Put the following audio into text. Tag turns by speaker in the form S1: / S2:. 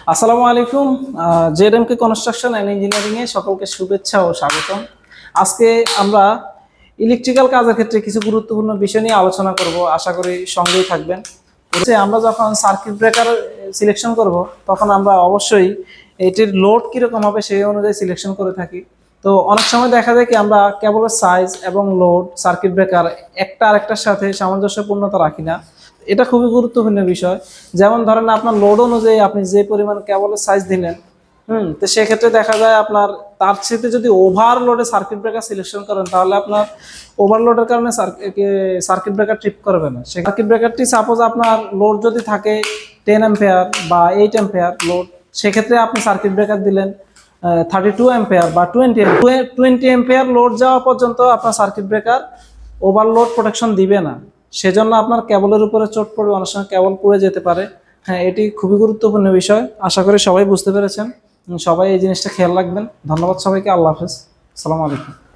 S1: আসসালামু আলাইকুম। জেডএমকে construction and engineering এ সকলকে শুভেচ্ছা ও স্বাগতম। আজকে আমরা ইলেকট্রিক্যাল কাজের ক্ষেত্রে কিছু গুরুত্বপূর্ণ বিষয় নিয়ে আলোচনা করব, আশা করি সঙ্গেই থাকবেন। আমরা যখন সার্কিট ব্রেকার সিলেকশন করব, তখন আমরা অবশ্যই এটির লোড কীরকম হবে সেই অনুযায়ী সিলেকশন করে থাকি। তো অনেক সময় দেখা যায় কি আমরা কেবলের সাইজ এবং লোড সার্কিট ব্রেকার একটা আরেকটার সাথে সামঞ্জস্যপূর্ণতা রাখি না। এটা খুবই গুরুত্বপূর্ণ বিষয়। যেমন ধরেন আপনার লোড অনুযায়ী আপনি যে পরিমাণ কেবলের সাইজ দিলেন, তো সেক্ষেত্রে দেখা যায় আপনার তার সাথে যদি ওভারলোডে সার্কিট ব্রেকার সিলেকশন করেন, তাহলে আপনার ওভারলোডের কারণে সার্কিট ব্রেকার ট্রিপ করবে না। সার্কিট ব্রেকারটি সাপোজ আপনার লোড যদি থাকে 10 অ্যাম্পিয়ার বা 8 অ্যাম্পিয়ার লোড, সেক্ষেত্রে আপনি সার্কিট ব্রেকার দিলেন 32 অ্যাম্পিয়ার বা 20 অ্যাম্পিয়ার লোড যাওয়া পর্যন্ত আপনার সার্কিট ব্রেকার ওভারলোড প্রোটেকশন দিবে না। সেজন্য আপনার কেবলের উপরে চোট পড়বে, অনেক সময় কেবল পুড়ে যেতে পারে। হ্যাঁ, এটি খুবই গুরুত্বপূর্ণ বিষয়। আশা করি সবাই বুঝতে পেরেছেন। সবাই এই জিনিসটা খেয়াল রাখবেন। ধন্যবাদ সবাইকে। আল্লাহ হাফেজ। আসসালামু আলাইকুম।